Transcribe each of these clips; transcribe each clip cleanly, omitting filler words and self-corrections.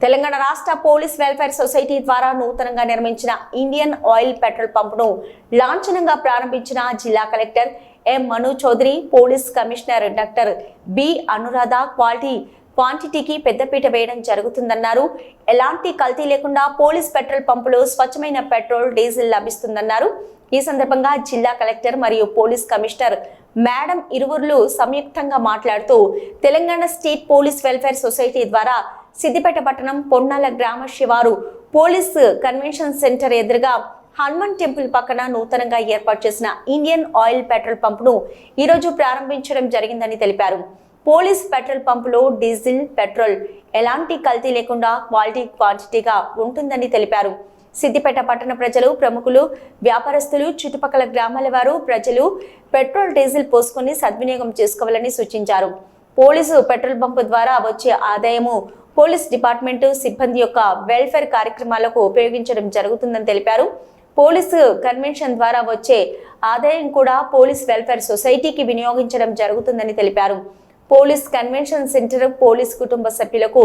తెలంగాణ రాష్ట్ర police welfare society ద్వారా నూతనంగా నిర్మించిన ఇండియన్ ఆయిల్ పెట్రోల్ పంపును లాంఛనంగా ప్రారంభించిన జిల్లా collector M Manu Chaudhary, police commissioner doctor B Anuradha క్వాంటిటీకి పెద్దపీట వేయడం జరుగుతుందన్నారు. ఎలాంటి కల్తీ లేకుండా పోలీస్ పెట్రోల్ పంపులో స్వచ్ఛమైన పెట్రోల్, డీజిల్ లభిస్తుందన్నారు. ఈ సందర్భంగా జిల్లా కలెక్టర్ మరియు పోలీస్ కమిషనర్ మేడం ఇరువురు సంయుక్తంగా మాట్లాడుతూ Telangana state police welfare society ద్వారా సిద్దిపేట పట్టణం పొన్నాల గ్రామ శివారు పోలీస్ కన్వెన్షన్ సెంటర్ ఎదురుగా హనుమాన్ టెంపుల్ పక్కన నూతనంగా ఏర్పాటు చేసిన ఇండియన్ ఆయిల్ పెట్రోల్ పంపును ఈరోజు ప్రారంభించడం జరిగిందని తెలిపారు. పోలీస్ పెట్రోల్ పంపులో డీజిల్, పెట్రోల్ ఎలాంటి కల్తీ లేకుండా క్వాంటిటీగా ఉంటుందని తెలిపారు. సిద్దిపేట పట్టణ ప్రజలు, ప్రముఖులు, వ్యాపారస్తులు, చుట్టుపక్కల గ్రామాల వారు ప్రజలు పెట్రోల్, డీజిల్ పోసుకొని సద్వినియోగం చేసుకోవాలని సూచించారు. పోలీసు పెట్రోల్ పంపు ద్వారా వచ్చే ఆదాయము పోలీస్ డిపార్ట్మెంట్ సిబ్బంది యొక్క వెల్ఫేర్ కార్యక్రమాలకు ఉపయోగించడం జరుగుతుందని తెలిపారు. పోలీసు కన్వెన్షన్ ద్వారా వచ్చే ఆదాయం కూడా పోలీస్ వెల్ఫేర్ సొసైటీకి వినియోగించడం జరుగుతుందని తెలిపారు. పోలీస్ కన్వెన్షన్ సెంటర్ పోలీస్ కుటుంబ సభ్యులకు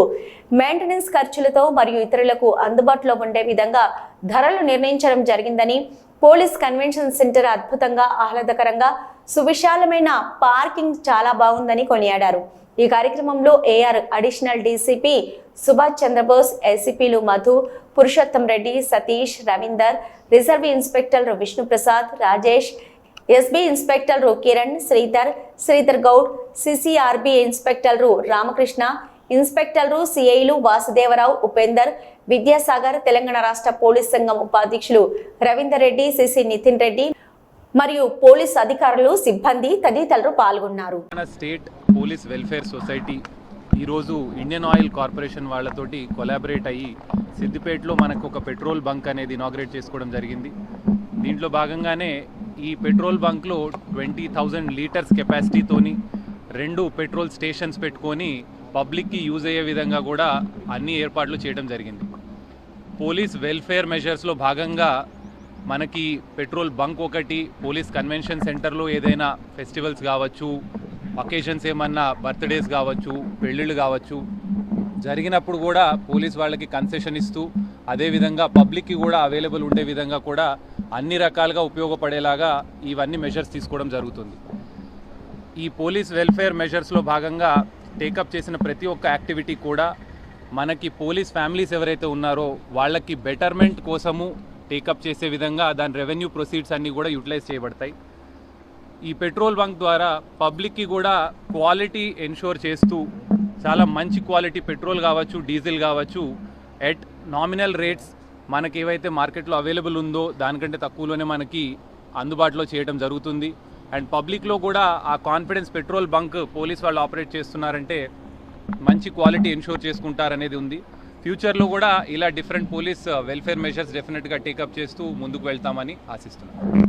మెయింటెనెన్స్ ఖర్చులతో మరియు ఇతరులకు అందుబాటులో ఉండే విధంగా ధరలు నిర్ణయించడం జరిగిందని, పోలీస్ కన్వెన్షన్ సెంటర్ అద్భుతంగా, ఆహ్లాదకరంగా, సువిశాలమైన పార్కింగ్ చాలా బాగుందని కొనియాడారు. ఈ కార్యక్రమంలో AR additional DCP Subhash Chandrabose, ఏసీపీలు Madhu, Purushottam Reddy, Satish, Ravinder, reserve inspector Vishnuprasad, Rajesh, SB inspector Kiran, Sridhar Goud, CCRB inspector Ramakrishna, ఇన్స్పెక్టర్లు, సిఐలు వాసుదేవరావు, ఉపేందర్, విద్యాసాగర్, తెలంగాణ రాష్ట్ర పోలీస్ సంఘం ఉపాధ్యక్షులు రవీందర్ రెడ్డి, సిసి నితిన్ రెడ్డి మరియు పోలీస్ అధికారులు, సిబ్బంది తదితరులు పాల్గొన్నారు. స్టేట్ పోలీస్ వెల్ఫేర్ సొసైటీ ఈరోజు ఇండియన్ ఆయిల్ కార్పొరేషన్ వాళ్ళతోటి కొలాబరేట్ అయ్యి సిద్దిపేటలో మనకు ఒక పెట్రోల్ బంక్ అనేది ఇనాగ్రేట్ చేసుకోవడం జరిగింది. దీంట్లో భాగంగానే ఈ పెట్రోల్ బంక్లో 20,000 లీటర్స్ కెపాసిటీతోని 2 పెట్రోల్ స్టేషన్స్ పెట్టుకొని పబ్లిక్కి యూజ్ అయ్యే విధంగా కూడా అన్ని ఏర్పాట్లు చేయడం జరిగింది. పోలీస్ వెల్ఫేర్ మెజర్స్లో భాగంగా మనకి పెట్రోల్ బంక్ ఒకటి, పోలీస్ కన్వెన్షన్ సెంటర్లో ఏదైనా ఫెస్టివల్స్ కావచ్చు, అకేషన్స్ ఏమన్నా బర్త్డేస్ కావచ్చు, పెళ్ళిళ్ళు కావచ్చు జరిగినప్పుడు కూడా పోలీస్ వాళ్ళకి కన్సెషన్ ఇస్తూ, అదేవిధంగా పబ్లిక్కి కూడా అవైలబుల్ ఉండే విధంగా కూడా అన్ని రకాలుగా ఉపయోగపడేలాగా ఇవన్నీ మెజర్స్ తీసుకోవడం జరుగుతుంది. ఈ పోలీస్ వెల్ఫేర్ మెజర్స్లో భాగంగా టేకప్ చేసిన ప్రతి ఒక్క యాక్టివిటీ కూడా మనకి పోలీస్ ఫ్యామిలీస్ ఎవరైతే ఉన్నారో వాళ్ళకి బెటర్మెంట్ కోసము టేకప్ చేసే విధంగా దాని రెవెన్యూ ప్రొసీడ్స్ అన్నీ కూడా యూటిలైజ్ చేయబడతాయి. ఈ పెట్రోల్ బంక్ ద్వారా పబ్లిక్కి కూడా క్వాలిటీ ఎన్షూర్ చేస్తూ చాలా మంచి క్వాలిటీ పెట్రోల్ కావచ్చు, డీజిల్ కావచ్చు ఎట్ నామినల్ రేట్స్ మనకి ఏవైతే మార్కెట్లో అవైలబుల్ ఉందో దానికంటే తక్కువలోనే మనకి అందుబాటులో చేయడం జరుగుతుంది. అండ్ పబ్లిక్లో కూడా ఆ కాన్ఫిడెన్స్, పెట్రోల్ బంక్ పోలీస్ వాళ్ళు ఆపరేట్ చేస్తున్నారంటే మంచి క్వాలిటీ ఎన్షూర్ చేసుకుంటారనేది ఉంది. ఫ్యూచర్లో కూడా ఇలా డిఫరెంట్ పోలీస్ వెల్ఫేర్ మెజర్స్ డెఫినెట్గా టేకప్ చేస్తూ ముందుకు వెళ్తామని ఆశిస్తున్నాను.